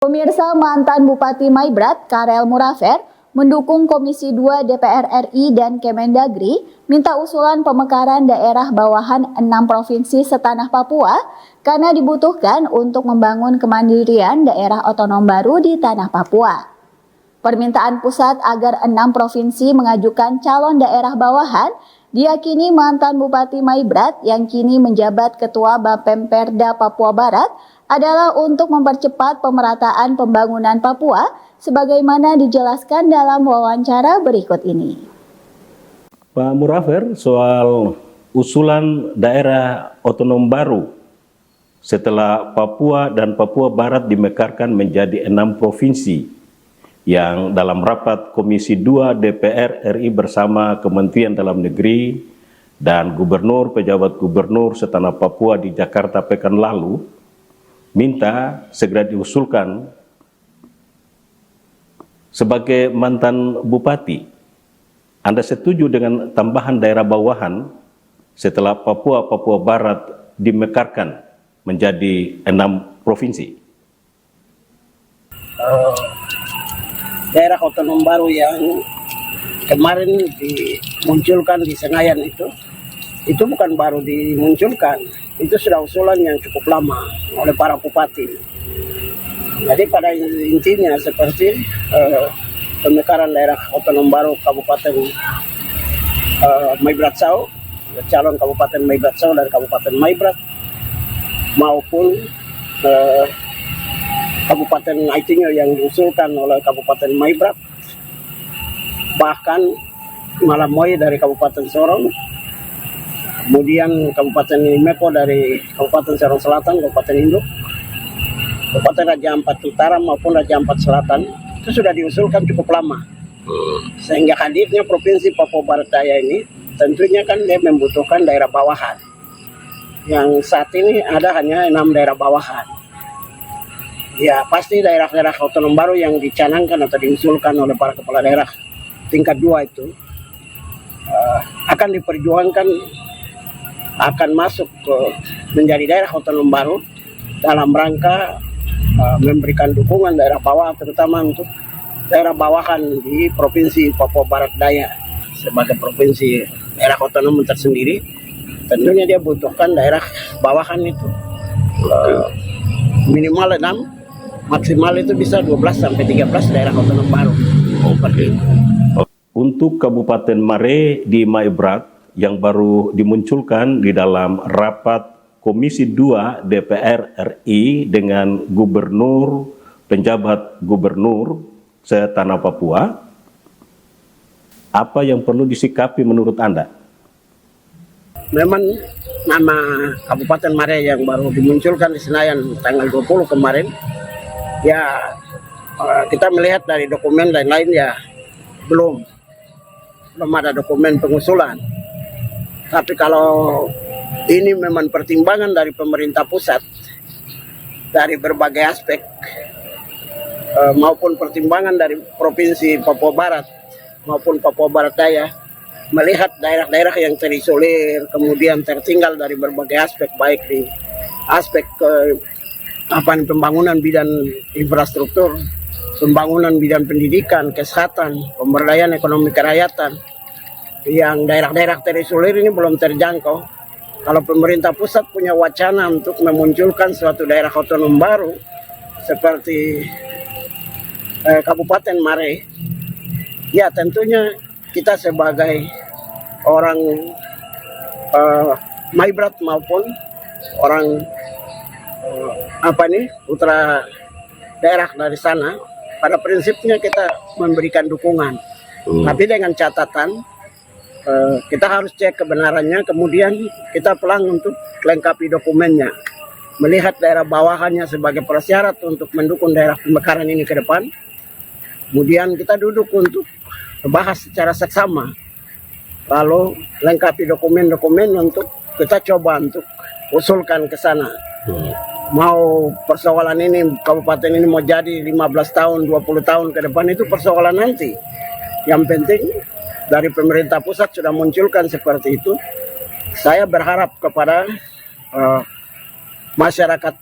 Pemirsa, mantan Bupati Maibrat, Karel Murafer, mendukung Komisi 2 DPR RI dan Kemendagri minta usulan pemekaran daerah bawahan 6 provinsi setanah Papua karena dibutuhkan untuk membangun kemandirian daerah otonom baru di tanah Papua. Permintaan pusat agar 6 provinsi mengajukan calon daerah bawahan diyakini mantan Bupati Maibrat yang kini menjabat Ketua Bapemperda Papua Barat adalah untuk mempercepat pemerataan pembangunan Papua sebagaimana dijelaskan dalam wawancara berikut ini. Pak Murafer, soal usulan daerah otonom baru setelah Papua dan Papua Barat dimekarkan menjadi 6 provinsi yang dalam rapat Komisi 2 DPR RI bersama Kementerian Dalam Negeri dan Gubernur, pejabat Gubernur setanah Papua di Jakarta pekan lalu minta segera diusulkan. Sebagai mantan bupati, Anda setuju dengan tambahan daerah bawahan setelah Papua Barat dimekarkan menjadi 6 provinsi? Daerah otonom baru yang kemarin dimunculkan di Senayan itu bukan baru dimunculkan, itu sudah usulan yang cukup lama oleh para bupati. Jadi pada intinya seperti pemekaran daerah otonom baru Kabupaten Maibrat Sao, calon Kabupaten Maibrat Sao dari Kabupaten Maibrat maupun Kabupaten Aitingil yang diusulkan oleh Kabupaten Maibrat, bahkan Malamoy dari Kabupaten Sorong, kemudian Kabupaten Meko dari Kabupaten Sorong Selatan, Kabupaten Induk, Kabupaten Raja Ampat Utara maupun Raja Ampat Selatan, itu sudah diusulkan cukup lama. Sehingga hadirnya Provinsi Papua Barat Daya ini tentunya kan dia membutuhkan daerah bawahan. Yang saat ini ada hanya 6 daerah bawahan. Ya pasti daerah-daerah otonom baru yang dicanangkan atau diusulkan oleh para kepala daerah tingkat 2 itu akan diperjuangkan, akan masuk ke menjadi daerah otonom baru dalam rangka memberikan dukungan daerah bawah, terutama untuk daerah bawahan di Provinsi Papua Barat Daya sebagai provinsi daerah otonom tersendiri. Tentunya dia butuhkan daerah bawahan itu minimal 6, maksimal itu bisa 12 sampai 13 daerah otonom baru. Untuk Kabupaten Mare di Maibrat yang baru dimunculkan di dalam rapat Komisi 2 DPR RI dengan gubernur, penjabat gubernur setanah Papua, apa yang perlu disikapi menurut Anda? Memang nama Kabupaten Mare yang baru dimunculkan di Senayan tanggal 20 kemarin, ya kita melihat dari dokumen lain-lain ya belum ada dokumen pengusulan. Tapi kalau ini memang pertimbangan dari pemerintah pusat dari berbagai aspek maupun pertimbangan dari Provinsi Papua Barat maupun Papua Barat Daya, melihat daerah-daerah yang terisolir kemudian tertinggal dari berbagai aspek, baik di aspek pembangunan bidang infrastruktur, pembangunan bidang pendidikan, kesehatan, pemberdayaan ekonomi kerakyatan, yang daerah-daerah terisolir ini belum terjangkau. Kalau pemerintah pusat punya wacana untuk memunculkan suatu daerah otonom baru seperti Kabupaten Mare, ya tentunya kita sebagai orang Maibrat maupun orang putra daerah dari sana, pada prinsipnya kita memberikan dukungan. Tapi dengan catatan kita harus cek kebenarannya, kemudian kita pelang untuk lengkapi dokumennya, melihat daerah bawahannya sebagai persyarat untuk mendukung daerah pemekaran ini ke depan. Kemudian kita duduk untuk bahas secara seksama, lalu lengkapi dokumen-dokumen untuk kita coba untuk usulkan ke sana. Mau persoalan ini, kabupaten ini mau jadi 15 tahun, 20 tahun ke depan, itu persoalan nanti. Yang penting dari pemerintah pusat sudah munculkan seperti itu. Saya berharap kepada masyarakat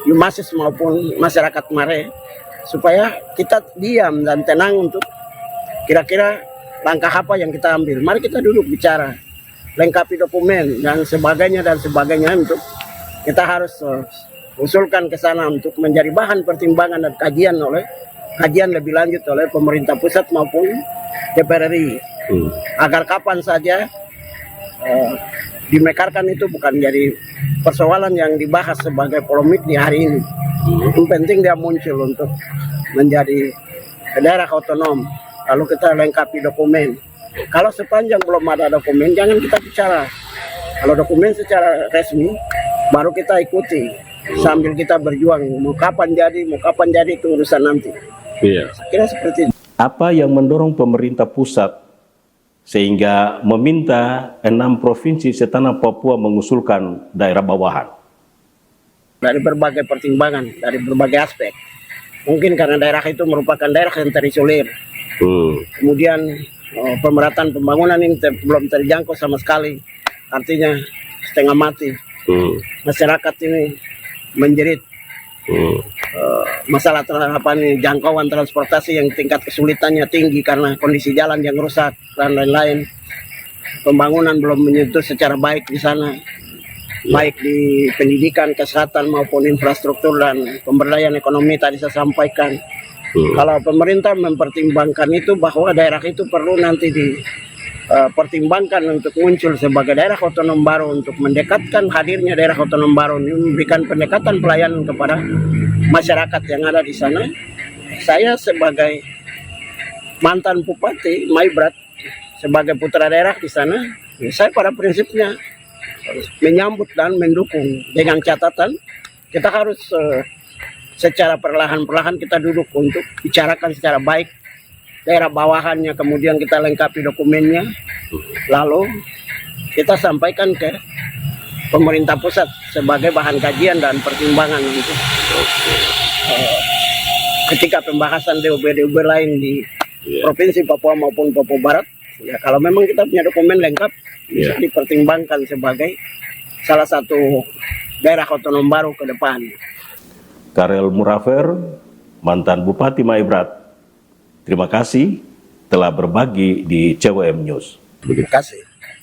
Yumasis maupun masyarakat Mare, supaya kita diam dan tenang untuk kira-kira langkah apa yang kita ambil. Mari kita duduk bicara, lengkapi dokumen dan sebagainya untuk kita harus usulkan ke sana untuk menjadi bahan pertimbangan dan kajian lebih lanjut oleh pemerintah pusat maupun DPR RI. Agar kapan saja dimekarkan itu bukan jadi persoalan yang dibahas sebagai polemik di hari ini. Yang penting dia muncul untuk menjadi daerah otonom. Lalu kita lengkapi dokumen. Kalau sepanjang belum ada dokumen, jangan kita bicara. Kalau dokumen secara resmi, baru kita ikuti. Sambil kita berjuang, mau kapan jadi itu urusan nanti. Iya. Saya kira seperti itu. Apa yang mendorong pemerintah pusat sehingga meminta 6 provinsi setanah Papua mengusulkan daerah bawahan? Dari berbagai pertimbangan, dari berbagai aspek. Mungkin karena daerah itu merupakan daerah yang terisolir. Kemudian pemerataan pembangunan ini belum terjangkau sama sekali. Artinya setengah mati. Masyarakat ini menjerit. Masalah jangkauan transportasi yang tingkat kesulitannya tinggi karena kondisi jalan yang rusak dan lain-lain. Pembangunan belum menyentuh secara baik di sana, baik di pendidikan, kesehatan maupun infrastruktur dan pemberdayaan ekonomi tadi saya sampaikan. Kalau pemerintah mempertimbangkan itu bahwa daerah itu perlu nanti dipertimbangkan untuk muncul sebagai daerah otonom baru untuk mendekatkan hadirnya daerah otonom baru ini memberikan pendekatan pelayanan kepada masyarakat yang ada di sana. Saya sebagai mantan bupati Maibrat, sebagai putra daerah di sana, saya pada prinsipnya menyambut dan mendukung dengan catatan kita harus secara perlahan-perlahan kita duduk untuk bicarakan secara baik daerah bawahannya, kemudian kita lengkapi dokumennya, lalu kita sampaikan ke pemerintah pusat sebagai bahan kajian dan pertimbangan untuk ketika pembahasan DUB lain di Provinsi Papua maupun Papua Barat. Ya, kalau memang kita punya dokumen lengkap, bisa dipertimbangkan sebagai salah satu daerah otonom baru ke depan. Karel Murafer, mantan Bupati Maibrat, terima kasih telah berbagi di CWM News. Terima kasih.